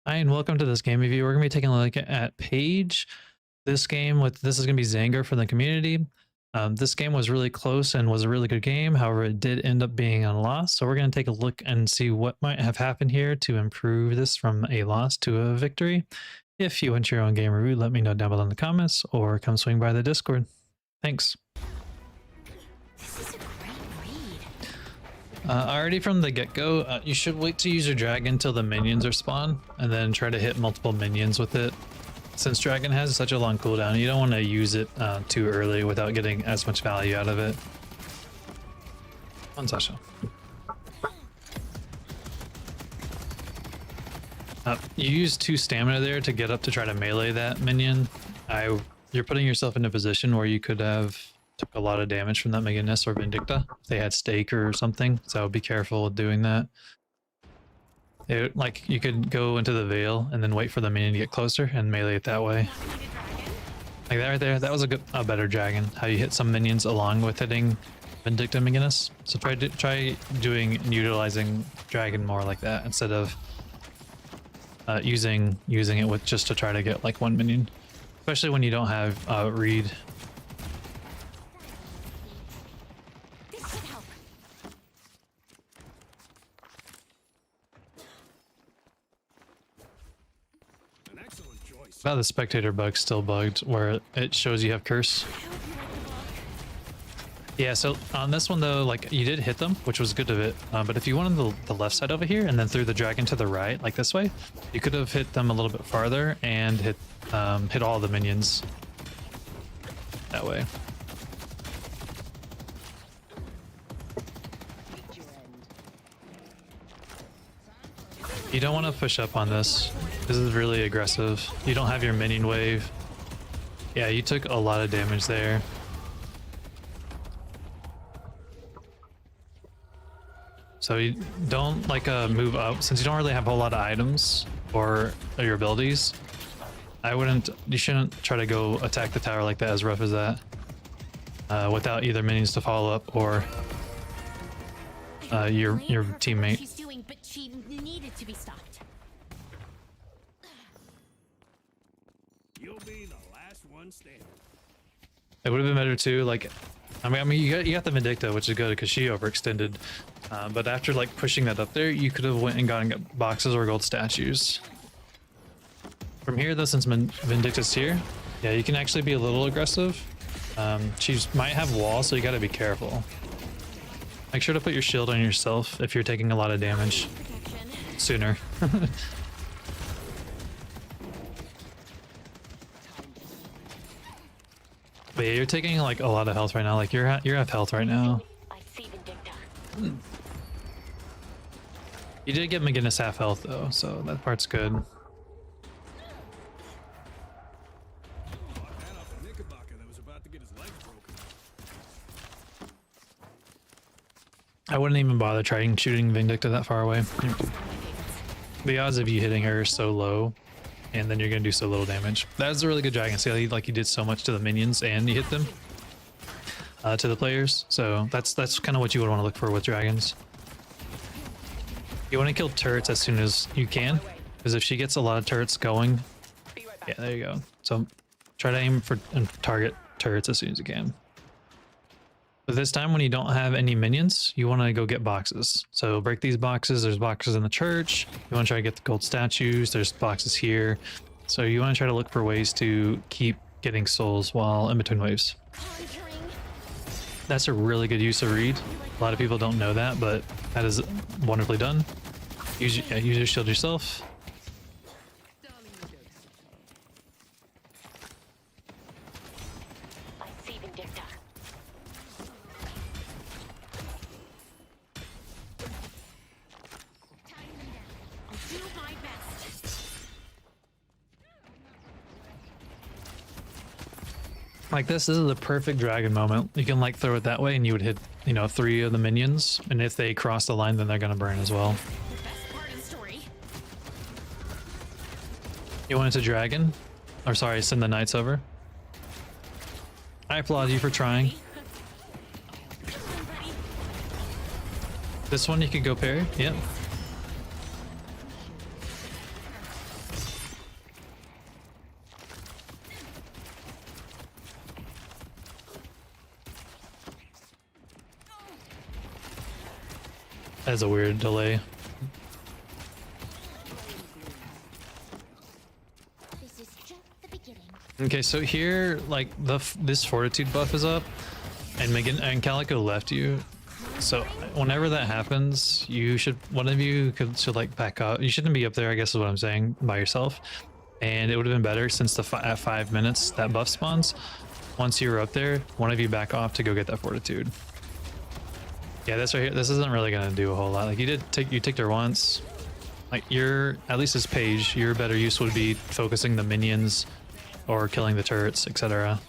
Hi, and welcome to this game review. We're going to be taking a look at Paige. This is going to be Zanger for the community. This game was really close and was a really good game. However, it did end up being a loss. So we're going to take a look and see what might have happened here to improve this from a loss to a victory. If you want your own game review, let me know down below in the comments or come swing by the Discord. Thanks. This is a great read. Already from the get-go, you should wait to use your dragon until the minions are spawned, and then try to hit multiple minions with it. Since dragon has such a long cooldown, you don't want to use it too early without getting as much value out of it. One Sasha. You use 2 stamina there to get up to try to melee that minion. You're putting yourself in a position where you could have took a lot of damage from that Maginus or Vindicta if they had stake or something, so be careful with doing that. Like, you could go into the Veil and then wait for the minion to get closer and melee it that way. Like that right there, that was a better dragon. How you hit some minions along with hitting Vindicta Maginus. So try utilizing dragon more like that instead of using it with just to try to get like one minion, especially when you don't have read. Wow, the spectator bug's still bugged where it shows you have curse. Yeah, so on this one though, like, you did hit them, which was good of it, but if you went on the left side over here and then threw the dragon to the right, like this way, you could have hit them a little bit farther and hit all the minions that way. You don't want to push up on this. This is really aggressive. You don't have your minion wave. Yeah, you took a lot of damage there. So you don't like move up, since you don't really have a whole lot of items or your abilities. You shouldn't try to go attack the tower like that, as rough as that, without either minions to follow up or your teammate. She's doing, but she needed to be stopped. You'll be the last one standing. It would have been better too. Like, I mean, you got the Vindicta, which is good because she overextended. But after like pushing that up there, you could have went and gotten boxes or gold statues. From here though, since Vindicta's here, yeah, you can actually be a little aggressive. She might have walls, so you got to be careful. Make sure to put your shield on yourself if you're taking a lot of damage sooner. But yeah, you're taking like a lot of health right now. Like you're half health right now. I see Vindicta. You did get Maginus half health though, so that part's good. I wouldn't even bother trying shooting Vindicta that far away. The odds of you hitting her are so low, and then you're gonna do so little damage. That's a really good dragon. See how you did so much to the minions and you hit them to the players. So that's kind of what you would want to look for with dragons. You want to kill turrets as soon as you can, because if she gets a lot of turrets going, yeah, there you go. So try to aim for and target turrets as soon as you can. But this time when you don't have any minions, you want to go get boxes. So break these boxes. There's boxes in the church. You want to try to get the gold statues. There's boxes here. So you want to try to look for ways to keep getting souls while in between waves. That's a really good use of read. A lot of people don't know that, but that is wonderfully done. Use your shield yourself. Like this is the perfect dragon moment. You can like throw it that way and you would hit, 3 of the minions, and if they cross the line then they're gonna burn as well. You wanted to dragon? Or sorry, send the knights over. I applaud you for trying. This one you could go parry, yep. has a weird delay. This is just the beginning. Okay, so here, like this fortitude buff is up, and Megan and Calico left you. So whenever that happens, you should one of you should like back up. You shouldn't be up there, I guess is what I'm saying, by yourself. And it would have been better since at 5 minutes that buff spawns. Once you were up there, one of you back off to go get that fortitude. Yeah, this right here, this isn't really gonna do a whole lot. Like you ticked her once. Like at least as Paige, your better use would be focusing the minions or killing the turrets, etc.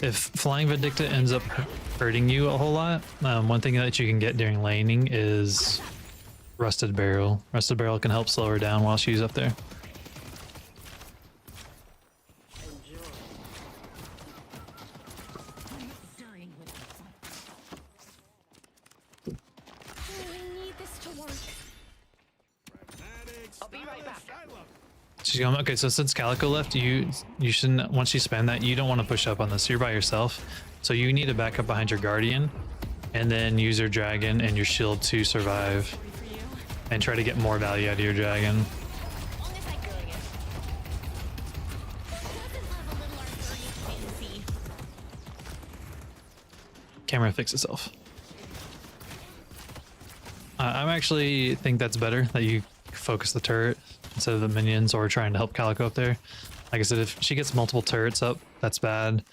If Flying Vindicta ends up hurting you a whole lot, one thing that you can get during laning is Rusted Barrel. Rusted Barrel can help slow her down while she's up there. We need this to work. I'll be right back. She's going, okay, so since Calico left, you shouldn't, once you spend that, you don't want to push up on this. You're by yourself. So you need to back up behind your Guardian and then use your Dragon and your shield to survive and try to get more value out of your Dragon. As long as I bring it. Doesn't love a little Arthurian fantasy. Camera fix itself. I actually think that's better that you focus the turret instead of the minions or trying to help Calico up there. Like I said, if she gets multiple turrets up, that's bad.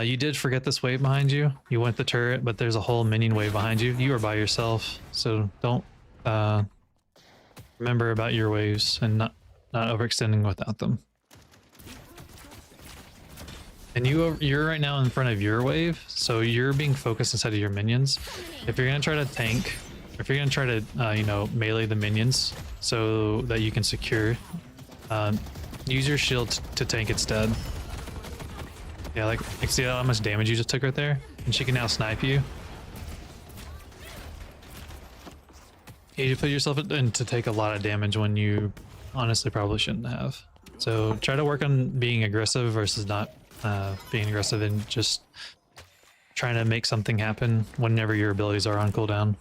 You did forget this wave behind you. You went the turret, but there's a whole minion wave behind you. You are by yourself, so don't remember about your waves and not overextending without them. And you're right now in front of your wave, so you're being focused instead of your minions. If you're gonna try to tank, if you're gonna try to you know, melee the minions so that you can secure, use your shield to tank instead. Yeah, like see how much damage you just took right there, and she can now snipe you. You put yourself in to take a lot of damage when you honestly probably shouldn't have. So try to work on being aggressive versus not being aggressive and just trying to make something happen whenever your abilities are on cooldown.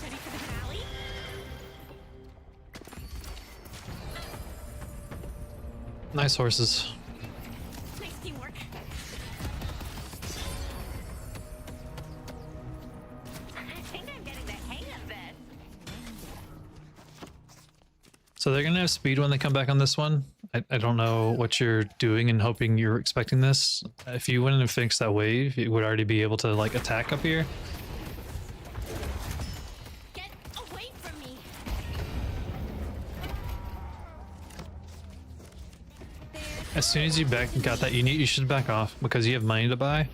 Ready for the finale? Nice horses. Nice teamwork. I think I'm getting the hang of it. So they're gonna have speed when they come back on this one. I don't know what you're doing and hoping you're expecting this. If you went in and fixed that wave, you would already be able to like attack up here. Get away from me. As soon as you got that, you should back off because you have money to buy.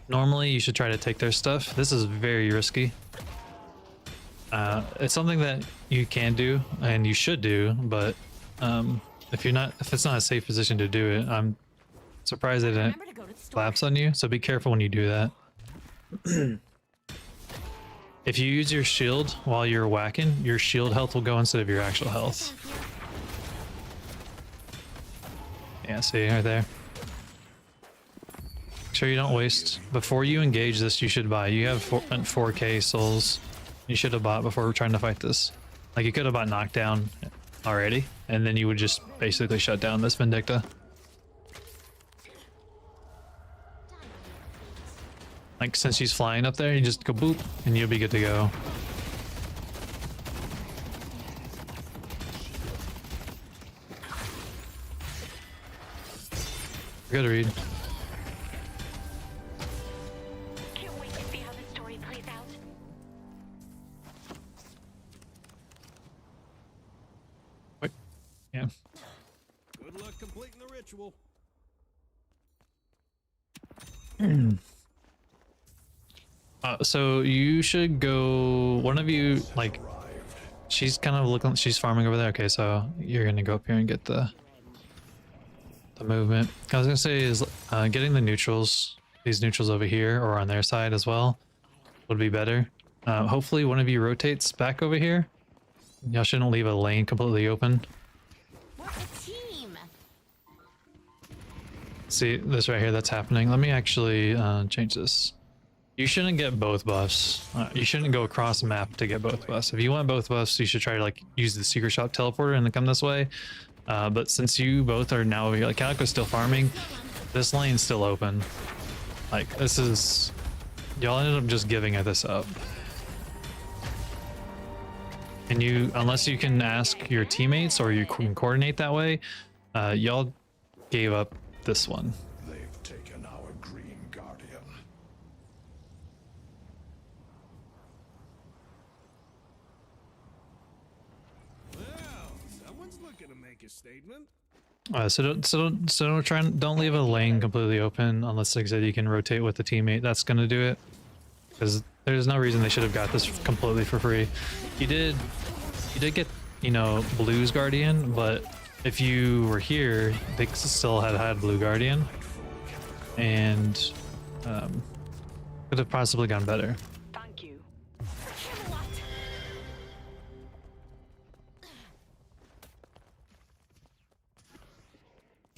Normally you should try to take their stuff. This is very risky. It's something that you can do and you should do, but if it's not a safe position to do it, I'm surprised they didn't Remember to go to the store. collapse on you. So be careful when you do that. If you use your shield while you're whacking, your shield health will go instead of your actual health. Yeah, see right there. Make sure you don't waste. Before you engage this, you should buy. You have 4K souls. You should have bought before trying to fight this. Like you could have bought knockdown already, and then you would just basically shut down this Vindicta. Like since she's flying up there, you just go boop, and you'll be good to go. Good read. Can't wait to see how this story plays out. Wait. Yeah. Good luck completing the ritual. So you should go. One of you, like, she's kind of looking. She's farming over there. Okay, so you're gonna go up here and get the movement. I was gonna say is getting the neutrals. These neutrals over here or on their side as well. would be better. Hopefully one of you rotates back over here. Y'all shouldn't leave a lane completely open. We're a team. See this right here that's happening. Let me actually change this. You shouldn't get both buffs. You shouldn't go across the map to get both buffs. If you want both buffs, you should try to like use the Seeker Shop teleporter and then come this way. But since you both are now over here, like Calico's still farming, this lane's still open. Like this is, y'all ended up just giving this up. And you, unless you can ask your teammates or you can coordinate that way, y'all gave up this one. They've taken our Green Guardian. Well, someone's looking to make a statement. Don't leave a lane completely open unless, like I said, you can rotate with the teammate. That's gonna do it. Because there's no reason they should have got this completely for free. You did get, you know, Blue's Guardian, but if you were here, they still had Blue Guardian, and could have possibly gone better. Thank you.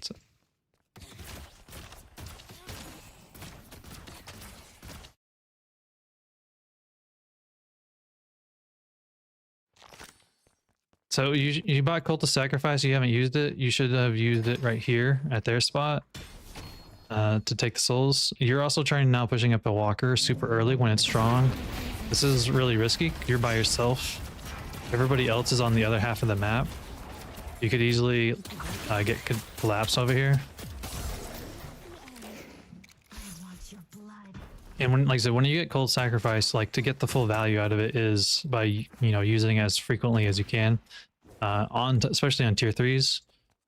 So, so you bought Cult of Sacrifice, you haven't used it. You should have used it right here at their spot to take the souls. You're also trying now pushing up a walker super early when it's strong. This is really risky. You're by yourself. Everybody else is on the other half of the map. You could easily get collapse over here. And when, like I said, when you get Cold Sacrifice, like to get the full value out of it is by, you know, using it as frequently as you can, especially on tier 3s.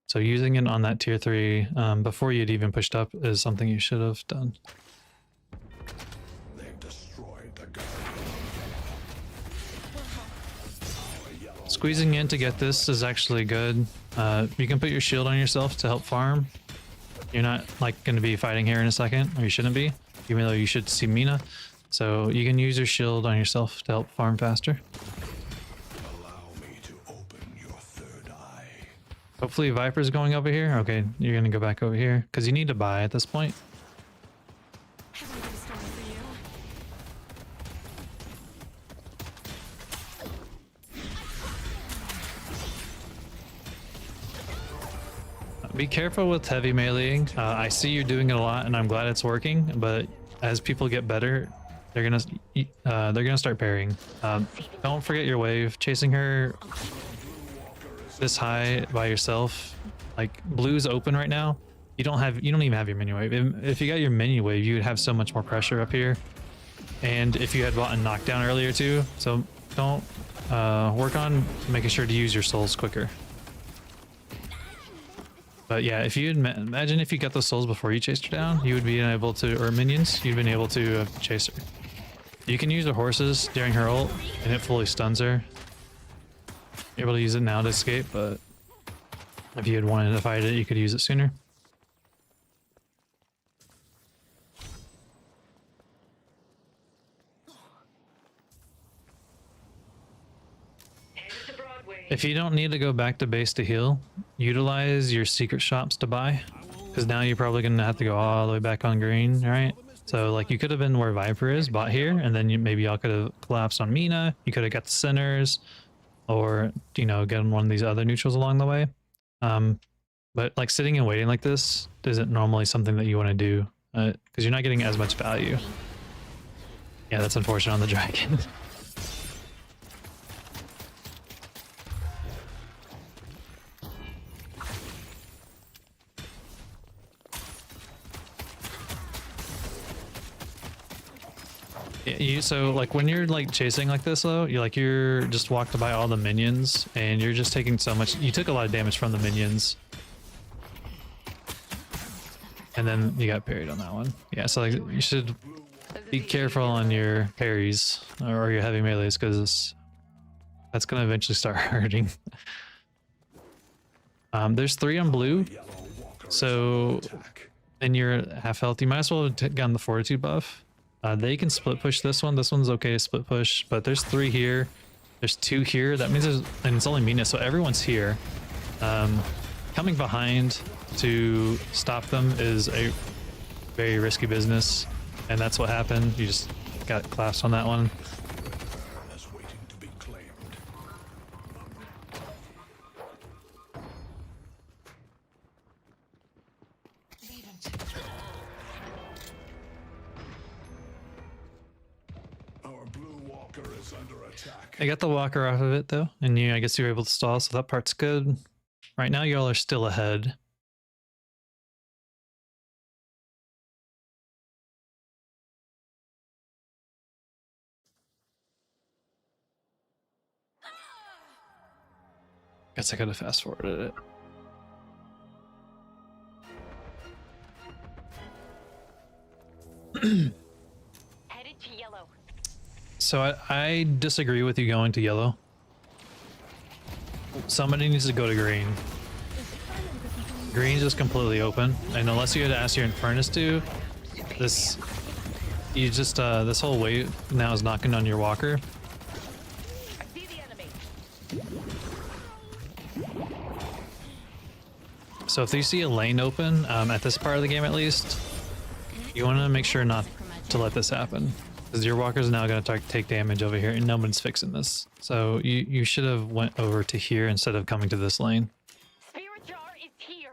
So using it on that tier 3 before you'd even pushed up is something you should have done. They've destroyed the Guardian. Squeezing in to get this is actually good. You can put your shield on yourself to help farm. You're not like going to be fighting here in a second, or you shouldn't be, even though you should see Mina. So you can use your shield on yourself to help farm faster. Allow me to open your third eye. Hopefully Vyper's going over here. Okay, you're going to go back over here because you need to buy at this point. Have a good story for you. Be careful with heavy meleeing. I see you're doing it a lot, and I'm glad it's working. But as people get better, they're gonna start parrying. Don't forget your wave. Chasing her this high by yourself, like Blue's open right now. You don't even have your minion wave. If you got your minion wave, you would have so much more pressure up here. And if you had bought a knockdown earlier too, so don't work on making sure to use your souls quicker. But yeah, if you imagine if you got those souls before you chased her down, you would be able to, or minions, you'd been able to chase her. You can use the horses during her ult, and it fully stuns her. You're able to use it now to escape, but if you had wanted to fight it, you could use it sooner. If you don't need to go back to base to heal, utilize your secret shops to buy, because now you're probably going to have to go all the way back on green, right? So like you could have been where Vyper is, bought here, and then maybe y'all could have collapsed on Mina. You could have got the centers, or, you know, gotten one of these other neutrals along the way. But like sitting and waiting like this isn't normally something that you want to do, because you're not getting as much value. Yeah, that's unfortunate on the dragon. So like when you're like chasing like this though, you're just walked by all the minions and you're just taking so much. You took a lot of damage from the minions, and then you got parried on that one. Yeah, so like you should be careful on your parries or your heavy melees, because that's gonna eventually start hurting. There's 3 on blue, so and you're half health. You might as well have gotten the fortitude buff. They can split push this one. This one's okay to split push, but there's 3 here. There's 2 here. That means there's, and it's only Mina, so everyone's here. Coming behind to stop them is a very risky business, and that's what happened. You just got classed on that one. Is waiting to be claimed. Our blue walker is under attack. I got the walker off of it though, and I guess you were able to stall, so that part's good. Right now, y'all are still ahead. Guess I could have fast forwarded it. Headed to yellow. So I disagree with you going to yellow. Somebody needs to go to green. Green's just completely open, and unless you had to ask your Infernus to, this this whole wave now is knocking on your walker. I see the enemy. So if you see a lane open at this part of the game, at least, you want to make sure not to let this happen, because your walker's now going to take damage over here, and no one's fixing this. So you should have went over to here instead of coming to this lane. Spirit jar is here.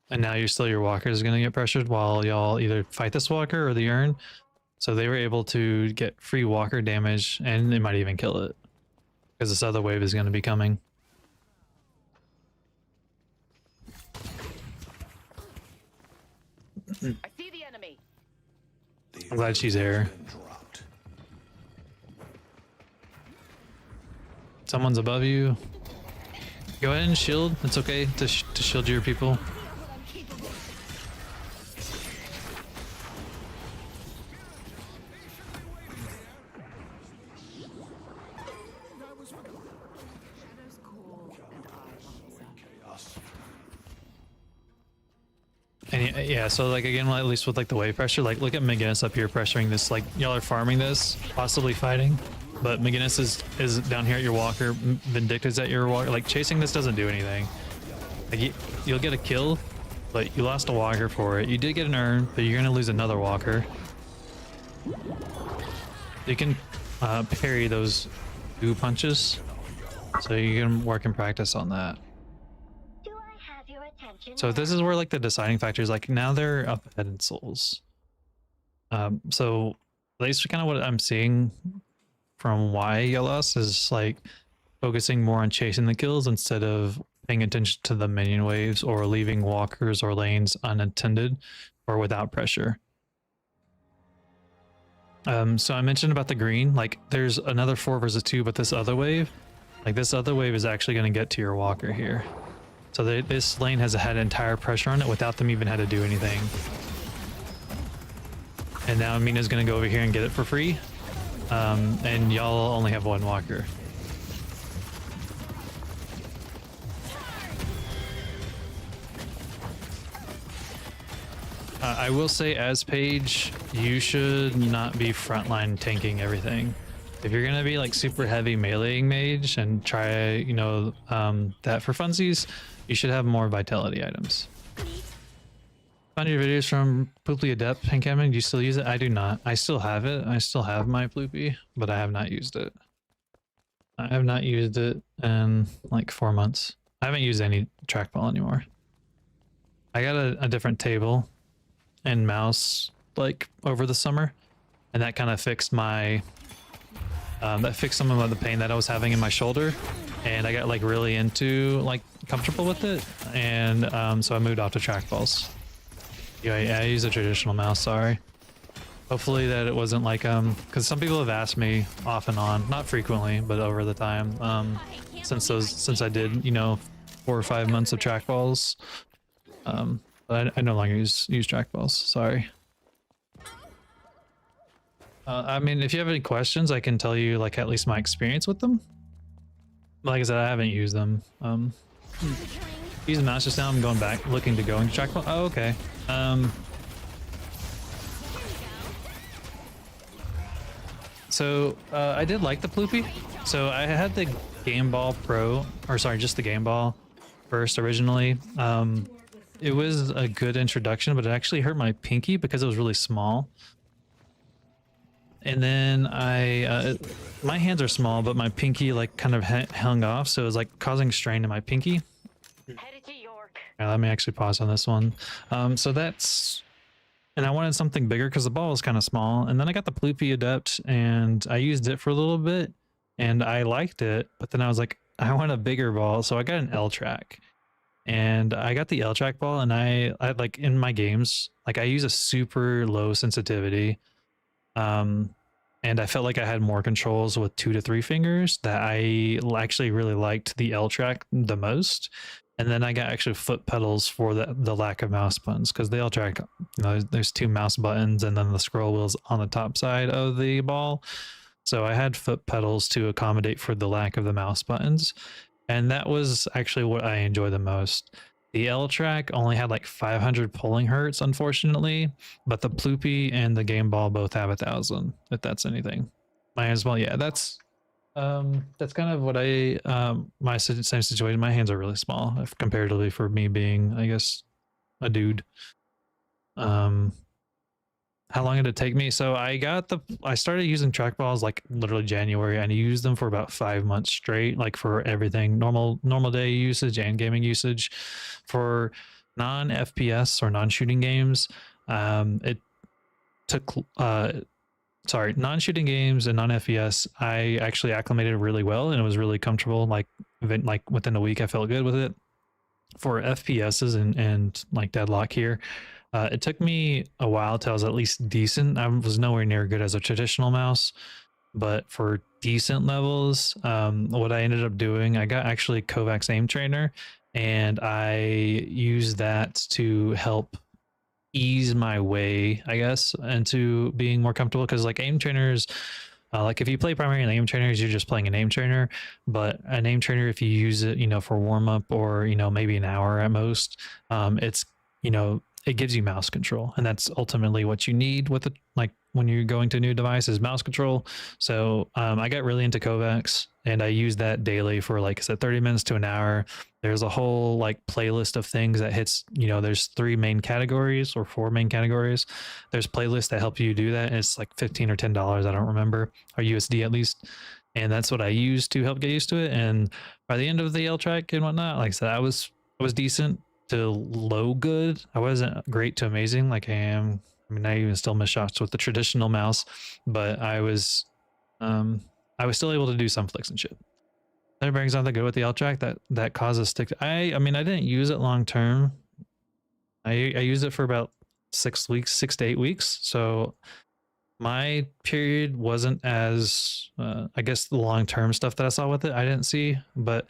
And now your walker is going to get pressured while y'all either fight this walker or the urn. So they were able to get free walker damage, and they might even kill it, because this other wave is going to be coming. I see the enemy. I'm glad she's here. Someone's above you. Go ahead and shield. It's okay to shield your people. And yeah, so like again, at least with like the wave pressure, like look at McGinnis up here pressuring this. Like y'all are farming this, possibly fighting, but McGinnis is down here at your walker. Vindicta's at your walker. Like chasing this doesn't do anything. Like you'll get a kill, but you lost a walker for it. You did get an urn, but you're gonna lose another walker. You can parry those goo punches, so you can work and practice on that. So this is where like the deciding factor is. Like now they're up ahead in souls. So at least kind of what I'm seeing from why you lost is like focusing more on chasing the kills instead of paying attention to the minion waves or leaving walkers or lanes unattended or without pressure. So I mentioned about the green, like there's another 4 versus 2, but this other wave is actually going to get to your walker here. So this lane has had entire pressure on it without them even had to do anything. And now Mina's going to go over here and get it for free. And y'all only have 1 walker. I will say, as Paige, you should not be frontline tanking everything. If you're gonna be like super heavy meleeing mage and try, you know, that for funsies, you should have more vitality items. Found your videos from Pooply Adept, Pinkaman. Do you still use it? I do not. I still have it. I still have my Ploopy, but I have not used it. I have not used it in like 4 months. I haven't used any trackball anymore. I got a different table and mouse like over the summer, and that kind of fixed my some of the pain that I was having in my shoulder, and I got like really into like comfortable with it, and so I moved off to trackballs. Yeah, I use a traditional mouse, sorry. Hopefully that it wasn't like because some people have asked me off and on, not frequently but over the time, since I did, you know, 4 or 5 months of trackballs. But I no longer use trackballs, sorry. I mean, if you have any questions, I can tell you like at least my experience with them. Like I said, I haven't used them. Using mouse just now, I'm going back, looking to go into trackball. Oh, okay. So I did like the Ploopy. So I had the Game Ball Pro, or sorry, just the Game Ball first originally. It was a good introduction, but it actually hurt my pinky because it was really small. And then my hands are small, but my pinky like kind of hung off, so it was like causing strain to my pinky. Headed to York. Right, let me actually pause on this one. So that's, and I wanted something bigger because the ball was kind of small. And then I got the Ploopy Adept and I used it for a little bit and I liked it, but then I was like, I want a bigger ball. So I got an L track and I got the L track ball, and I like in my games, like I use a super low sensitivity. And I felt like I had more controls with 2 to 3 fingers, that I actually really liked the L track the most. And then I got actually foot pedals for the lack of mouse buttons, because the L track, you know, there's 2 mouse buttons and then the scroll wheels on the top side of the ball. So I had foot pedals to accommodate for the lack of the mouse buttons. And that was actually what I enjoy the most. The L track only had like 500 pulling hertz, unfortunately, but the Ploopy and the Game Ball both have 1,000, if that's anything. Might as well, yeah, that's kind of what my same situation. My hands are really small comparatively for me being, I guess, a dude. How long did it take me? So I started using trackballs like literally January, and I used them for about 5 months straight, like for everything, normal day usage and gaming usage. For non-FPS or non-shooting games, it took non-shooting games and non-FPS, I actually acclimated really well, and it was really comfortable. Like within a week I felt good with it. For FPSs and like Deadlock here, it took me a while till I was at least decent. I was nowhere near good as a traditional mouse, but for decent levels, what I ended up doing, I got actually Kovacs Aim Trainer, and I used that to help ease my way, I guess, into being more comfortable. Because like aim trainers, like if you play primary aim trainers, you're just playing an aim trainer. But an aim trainer, if you use it, you know, for warm up or, you know, maybe an hour at most, it's, you know, it gives you mouse control, and that's ultimately what you need with it. Like when you're going to a new device, is mouse control. So I got really into Kovacs, and I use that daily for, like I said, 30 minutes to an hour. There's a whole like playlist of things that hits, you know, there's 3 main categories or 4 main categories. There's playlists that help you do that. And it's like $15 or $10, I don't remember, or USD at least. And that's what I use to help get used to it. And by the end of the L track and whatnot, like I said, I was decent to low good. I wasn't great to amazing like I am. I mean, I even still miss shots with the traditional mouse, but I was still able to do some flicks and shit. That brings something good with the L track that causes stick. I mean, I didn't use it long term. I used it for about 6 weeks, 6 to 8 weeks. So my period wasn't as I guess the long term stuff that I saw with it, I didn't see, but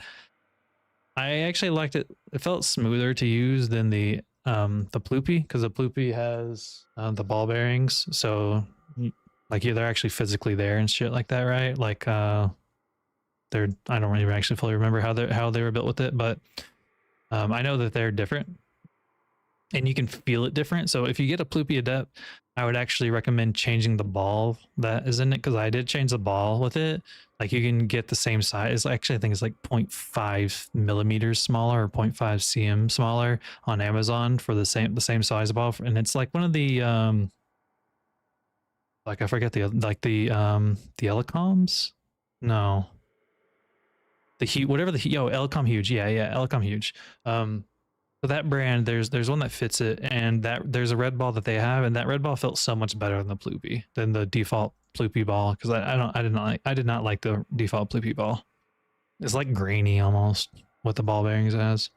I actually liked it. It felt smoother to use than the Ploopy, because the Ploopy has the ball bearings, so like they're actually physically there and shit like that, right? Like I don't really actually fully remember how they were built with it, but I know that they're different, and you can feel it different. So if you get a Ploopy Adept, I would actually recommend changing the ball that is in it, because I did change the ball with it. Like you can get the same size. Actually, I think it's like 0.5 millimeters smaller or 0.5 cm smaller on Amazon for the same size ball, and it's like one of the like I forget the Elecoms. No, the huge, whatever the Elecom Huge. Yeah, Elecom Huge. For that brand, there's one that fits it, and that there's a red ball that they have, and that red ball felt so much better than the Ploopy, than the default Ploopy ball, because I did not like the default Ploopy ball. It's like grainy almost what the ball bearings has.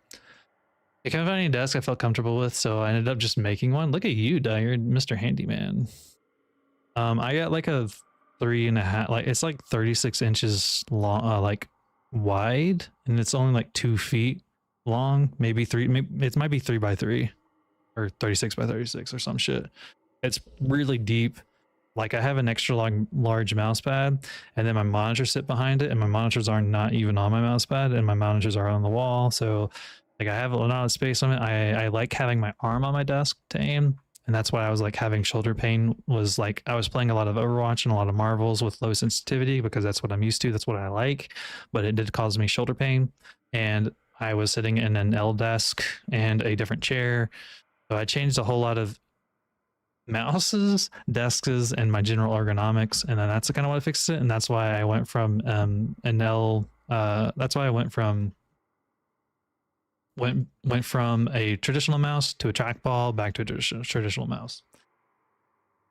I can't find any desk I felt comfortable with, so I ended up just making one. Look at you, Dyer, Mr. Handyman. I got like a 3.5, like it's like 36 inches long, like wide, and it's only like 2 feet long, maybe 3, maybe it might be 3 by 3 or 36 by 36 or some shit. It's really deep. Like I have an extra large mouse pad, and then my monitors sit behind it, and my monitors are not even on my mouse pad, and my monitors are on the wall. So like I have a lot of space on it. I like having my arm on my desk to aim, and that's why I was like having shoulder pain. Was like I was playing a lot of Overwatch and a lot of Marvels with low sensitivity because that's what I'm used to, that's what I like, but it did cause me shoulder pain, and I was sitting in an L desk and a different chair, so I changed a whole lot of mouses, desks, and my general ergonomics, and then that's kind of what fixed it, and that's why I went from an L. That's why I went from a traditional mouse to a trackball back to a traditional mouse.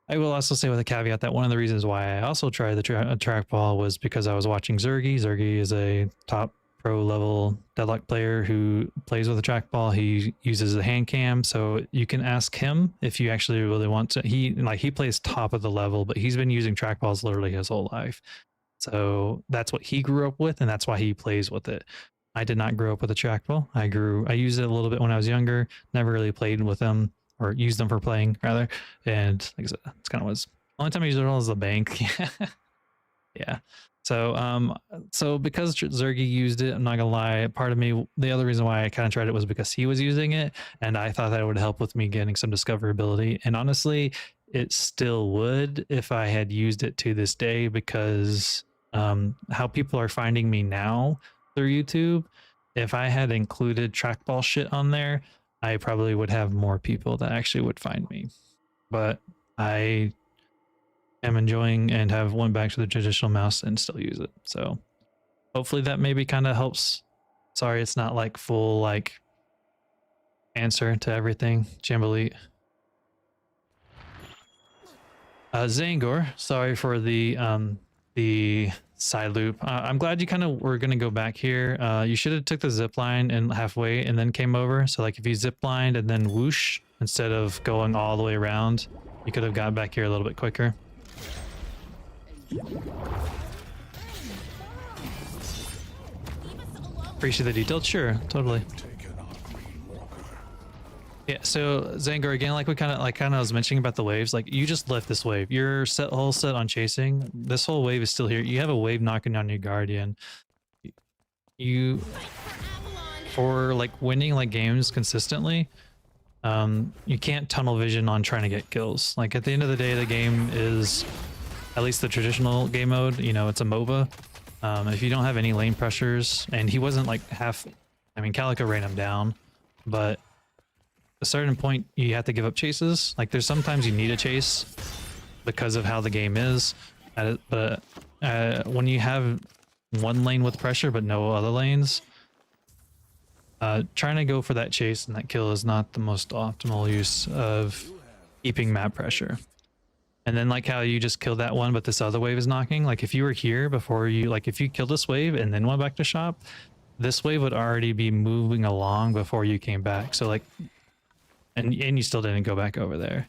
I will also say with a caveat that one of the reasons why I also tried the trackball was because I was watching Zergy. Zergy is a top pro level Deadlock player who plays with a trackball. He uses a hand cam, so you can ask him if you actually really want to. He plays top of the level, but he's been using trackballs literally his whole life. So that's what he grew up with, and that's why he plays with it. I did not grow up with a trackball. I used it a little bit when I was younger, never really played with them or used them for playing rather. And like I said, it's kind of was the only time I used it all is the bank. Yeah. So because Zergy used it, I'm not gonna lie, part of me, the other reason why I kind of tried it was because he was using it, and I thought that it would help with me getting some discoverability. And honestly, it still would if I had used it to this day, because how people are finding me now through YouTube, if I had included trackball shit on there, I probably would have more people that actually would find me. But I am enjoying and have went back to the traditional mouse and still use it. So hopefully that maybe kind of helps. Sorry, it's not like full like answer to everything. Jambalit. Zangor, sorry for the side loop. I'm glad you kind of were gonna go back here. You should have took the zip line and halfway and then came over. So like if you zip lined and then whoosh instead of going all the way around, you could have got back here a little bit quicker. Appreciate the detail. Sure, totally. Yeah, so Zangor, again, like we kind of was mentioning about the waves, like you just left this wave. You're whole set on chasing. This whole wave is still here. You have a wave knocking on your guardian. You, for like winning like games consistently, you can't tunnel vision on trying to get kills. Like at the end of the day, the game is, at least the traditional game mode, you know, it's a MOBA. If you don't have any lane pressures, and he wasn't like I mean, Calico ran him down, but a certain point you have to give up chases. Like there's sometimes you need a chase because of how the game is, but when you have one lane with pressure but no other lanes, trying to go for that chase and that kill is not the most optimal use of keeping map pressure. And then like how you just killed that one but this other wave is knocking, like if you were here before you, like if you killed this wave and then went back to shop, this wave would already be moving along before you came back. So like, and you still didn't go back over there.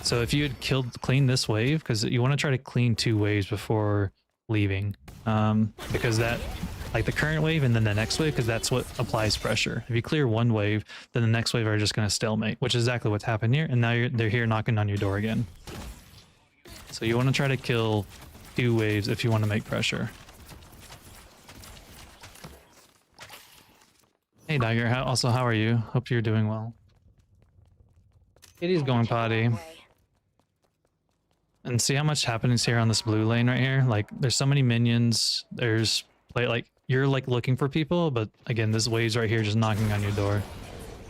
So if you had cleaned this wave, because you want to try to clean 2 waves before leaving, because that, like the current wave and then the next wave, because that's what applies pressure. If you clear 1 wave, then the next wave are just going to stalemate, which is exactly what's happened here. And now they're here knocking on your door again. So you want to try to kill 2 waves if you want to make pressure. Hey Dagger, how are you? Hope you're doing well. Kitty's going potty. And see how much happens here on this blue lane right here? Like there's so many minions. There's like you're like looking for people, but again, this wave's right here just knocking on your door.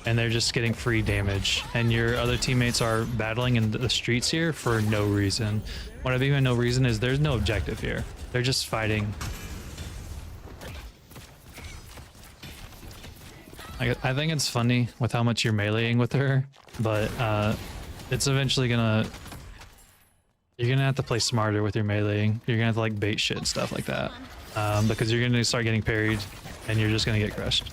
And they're just getting free damage. And your other teammates are battling in the streets here for no reason. What I mean by no reason is there's no objective here. They're just fighting. I think it's funny with how much you're meleeing with her, but it's eventually you're gonna have to play smarter with your meleeing. You're gonna have to like bait shit and stuff like that, because you're gonna start getting parried and you're just gonna get crushed.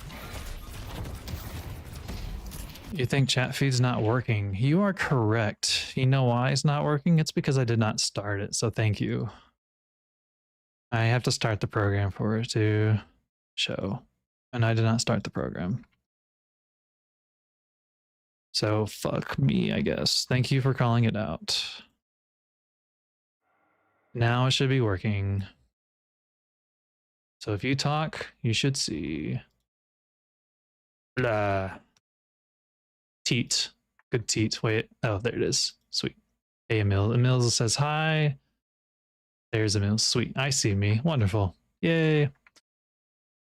You think chat feed's not working? You are correct. You know why it's not working? It's because I did not start it, so thank you. I have to start the program for it to show, and I did not start the program. So fuck me, I guess. Thank you for calling it out. Now it should be working. So if you talk, you should see. Blah. Teat. Good teat. Wait. Oh, there it is. Sweet. Hey, Emil. Emil says hi. There's Emil. Sweet. I see me. Wonderful. Yay.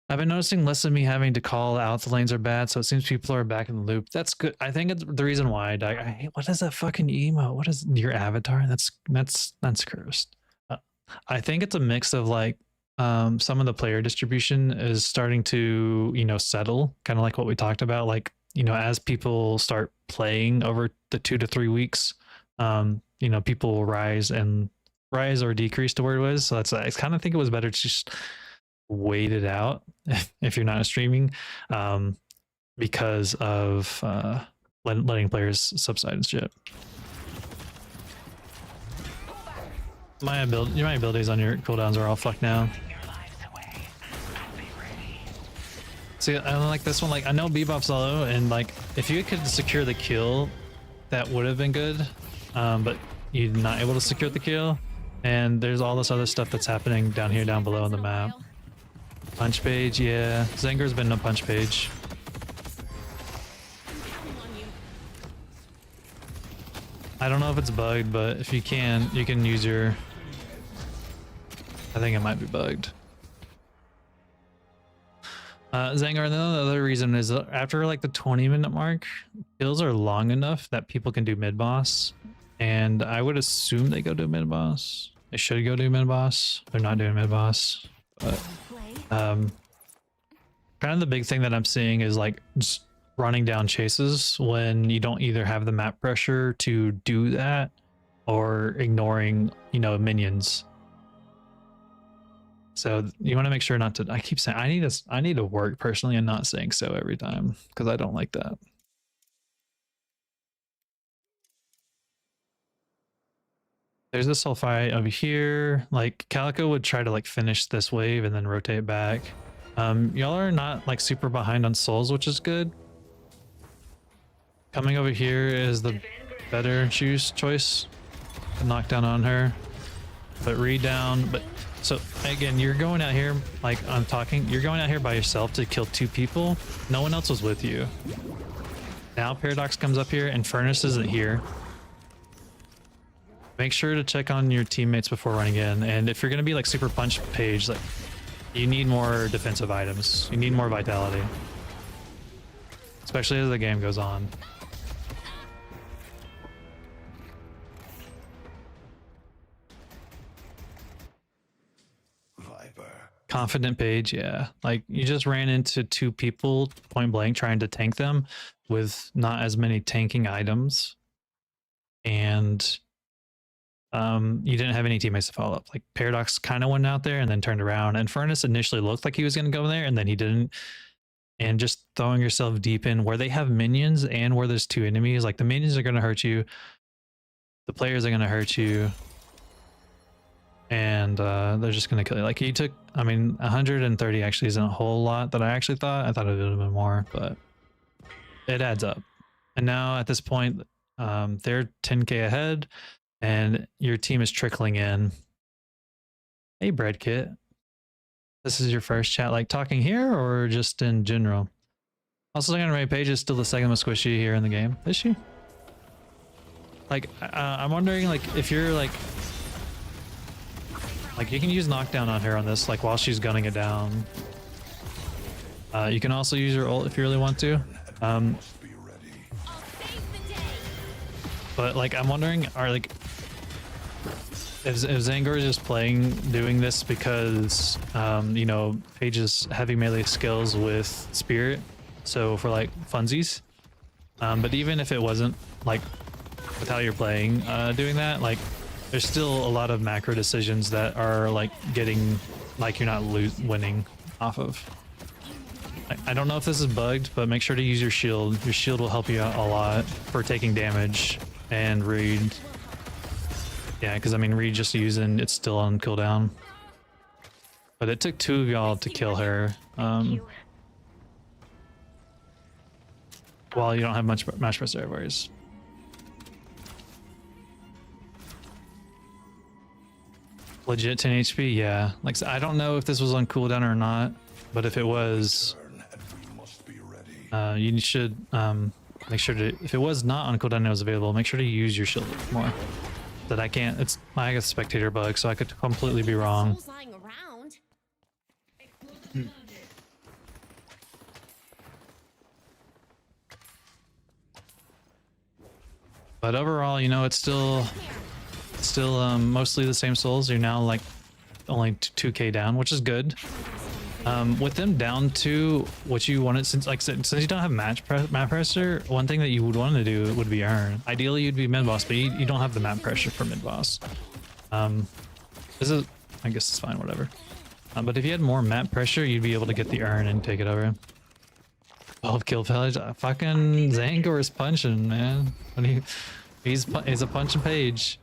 I've been noticing less of me having to call out the lanes are bad, so it seems people are back in the loop. That's good. I think it's the reason why I die. I hate, what is that fucking emo? What is your avatar? That's cursed. I think it's a mix of like some of the player distribution is starting to, you know, settle, kind of like what we talked about. Like, you know, as people start playing over the 2 to 3 weeks, you know, people will rise or decrease to where it was. So I kind of think it was better to just wait it out if you're not streaming, because of letting players subside and shit. My abilities on your cooldowns are all fucked now. See, I don't like this one. Like, I know Bebop's low, and like, if you could secure the kill, that would have been good. But you're not able to secure the kill, and there's all this other stuff that's happening down below on the map. Punch Paige, yeah. Zengar's been a punch Paige. I don't know if it's bugged, but if you can use your... I think it might be bugged. Zengar, the other reason is after like the 20-minute mark, kills are long enough that people can do mid-boss. And I would assume they go do mid-boss. They should go do mid-boss. They're not doing mid-boss. But kind of the big thing that I'm seeing is like just running down chases when you don't either have the map pressure to do that or ignoring, you know, minions. So you want to make sure not to... I keep saying I need to work personally and not saying so every time, because I don't like that. There's this whole fight over here. Like, Calico would try to like finish this wave and then rotate back. Y'all are not like super behind on souls, which is good. Coming over here is the better choice. Knockdown on her, but read down. But so again, you're going out here, like I'm talking, you're going out here by yourself to kill 2 people. No one else was with you. Now Paradox comes up here and Furnace isn't here. Make sure to check on your teammates before running in. And if you're going to be like super punch Paige, like you need more defensive items. You need more vitality, especially as the game goes on. Vyper. Confident Paige, yeah. Like you just ran into 2 people point blank trying to tank them with not as many tanking items. And you didn't have any teammates to follow up. Like Paradox kind of went out there and then turned around, and Furnace initially looked like he was going to go there and then he didn't. And just throwing yourself deep in where they have minions and where there's 2 enemies, like the minions are going to hurt you, the players are going to hurt you, and they're just going to kill you. Like he took, I mean, 130 actually isn't a whole lot that I actually thought. I thought it would have been more, but it adds up. And now at this point, they're 10k ahead. And your team is trickling in. Hey, Bread Kit. This is your first chat, like talking here or just in general? Also, looking at Paige is still the second most squishy here in the game. Is she? Like, I'm wondering, like, if you're like you can use knockdown on her on this, like while she's gunning it down. You can also use your ult if you really want to. But like, I'm wondering, are like, if Zengar is just doing this because, you know, Paige's heavy melee skills with Spirit, so for like funsies. But even if it wasn't, like, with how you're playing, doing that, like, there's still a lot of macro decisions that are like getting, like, you're not winning off of. I don't know if this is bugged, but make sure to use your shield. Your shield will help you out a lot for taking damage. And Reed, yeah, because I mean, Reed just using it's still on cooldown, but it took 2 of y'all to kill her. While you don't have much match press reservoirs. Legit 10 HP, yeah. Like, I don't know if this was on cooldown or not, but if it was, you should make sure to, if it was not on cooldown and it was available, make sure to use your shield more. That I can't, it's, I got a spectator bug, so I could completely be wrong. Souls lying around. But overall, you know, it's still mostly the same souls. You're now like only 2k down, which is good. With them down to what you wanted, since you don't have map pressure, one thing that you would want to do would be earn. Ideally, you'd be mid boss, but you don't have the map pressure for mid boss. This is, I guess it's fine, whatever. But if you had more map pressure, you'd be able to get the earn and take it over. 12 kill Paige. Fucking Zangor is punching, man. What do you? He's a punching Paige.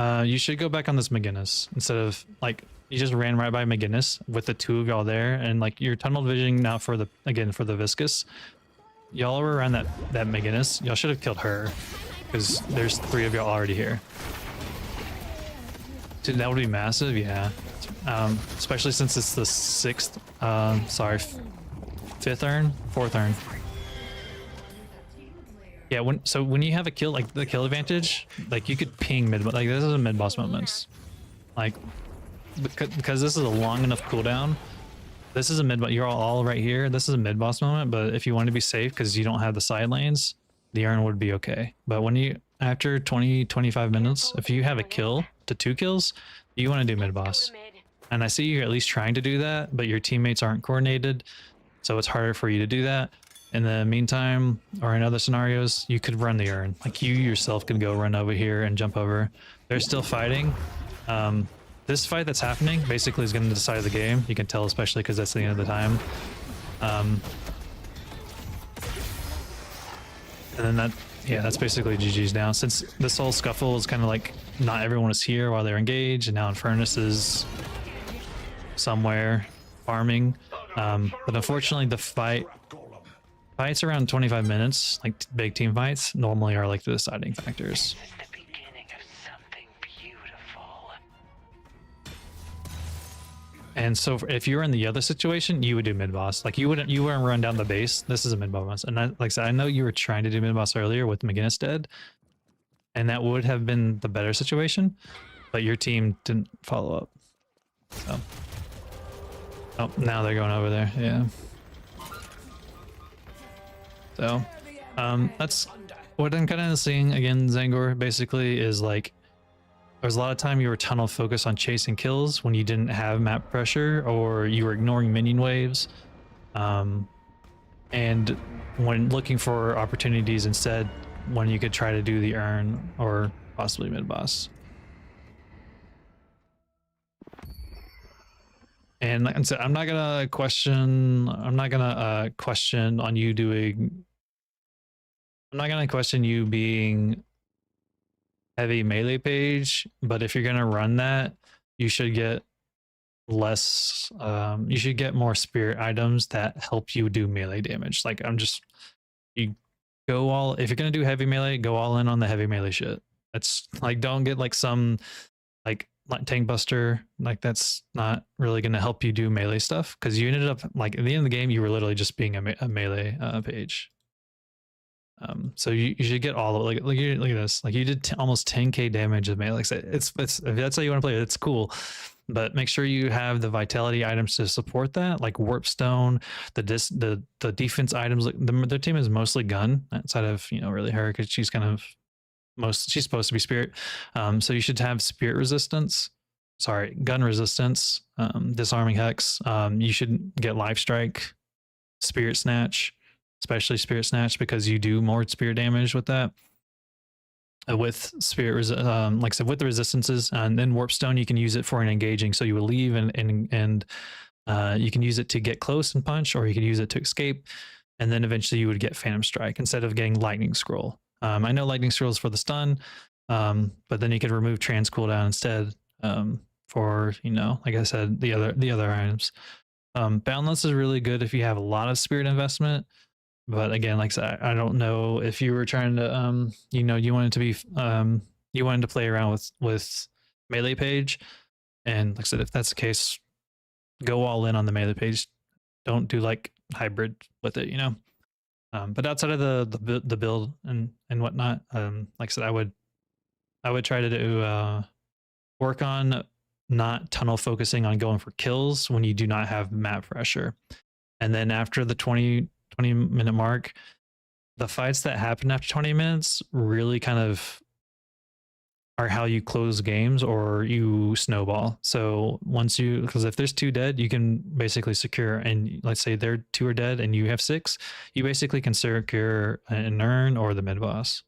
You should go back on this McGinnis instead of like you just ran right by McGinnis with the two of y'all there, and like you're tunnel visioning now for the viscous. Y'all were around that McGinnis. Y'all should have killed her because there's 3 of y'all already here. Dude, that would be massive, yeah. Especially since it's the 6th, sorry, 5th urn, 4th urn. Yeah, when you have a kill, like the kill advantage, like you could ping mid, like this is a mid boss moments, like because this is a long enough cooldown. This is a mid, but you're all right here. This is a mid boss moment, but if you want to be safe because you don't have the side lanes, the urn would be okay. But when you after 20-25 minutes, if you have a kill to 2 kills, you want to do mid boss. And I see you're at least trying to do that, but your teammates aren't coordinated, so it's harder for you to do that. In the meantime, or in other scenarios, you could run the urn. Like you yourself could go run over here and jump over. They're still fighting. This fight that's happening basically is going to decide the game. You can tell, especially because that's the end of the time. And then that's basically GG's now. Since this whole scuffle is kind of like not everyone is here while they're engaged, and now Infernus is somewhere farming. But unfortunately, the fights around 25 minutes, like big team fights, normally are like the deciding factors. This is the beginning of something beautiful. And so if you were in the other situation, you would do mid boss. Like you wouldn't run down the base. This is a mid boss. And like I said, I know you were trying to do mid boss earlier with McGinnis dead, and that would have been the better situation, but your team didn't follow up. So, oh, now they're going over there. Yeah. So, that's what I'm kind of seeing again. Zangor basically is like, there's a lot of time you were tunnel focused on chasing kills when you didn't have map pressure, or you were ignoring minion waves. And when looking for opportunities instead, when you could try to do the urn or possibly mid boss. And like I said, I'm not gonna question on you doing. I'm not gonna question you being heavy melee Paige, but if you're gonna run that, you should get less. You should get more spirit items that help you do melee damage. Like you go all. If you're gonna do heavy melee, go all in on the heavy melee shit. That's like, don't get like some like tank buster. Like that's not really gonna help you do melee stuff, because you ended up like at the end of the game, you were literally just being a melee Paige. So you should get all of it. Look at this. Like you did almost 10k damage of melee. Like it's if that's how you want to play it, it's cool. But make sure you have the vitality items to support that, like warp stone, the defense items. Their team is mostly gun outside of really her, because she's kind of she's supposed to be spirit. So you should have spirit resistance. Sorry, gun resistance, disarming hex. You should get life strike, spirit snatch. Especially spirit snatch, because you do more spirit damage with that. With spirit, like I said, with the resistances, and then warp stone, you can use it for an engaging. So you would leave and you can use it to get close and punch, or you can use it to escape, and then eventually you would get phantom strike instead of getting lightning scroll. I know lightning scroll is for the stun, but then you could remove trans cooldown instead. For like I said, the other items. Boundless is really good if you have a lot of spirit investment. But again, like I said, I don't know if you were trying to, you wanted to be, you wanted to play around with melee Paige, and like I said, if that's the case, go all in on the melee Paige. Don't do like hybrid with it, you know. But outside of the build and whatnot, like I said, I would try to do work on not tunnel focusing on going for kills when you do not have map pressure. And then after the 20 minute mark, the fights that happen after 20 minutes really kind of are how you close games or you snowball. So once you, because if there's 2 dead, you can basically secure, and let's say they're 2 are dead and you have 6, you basically can secure an urn or the mid boss.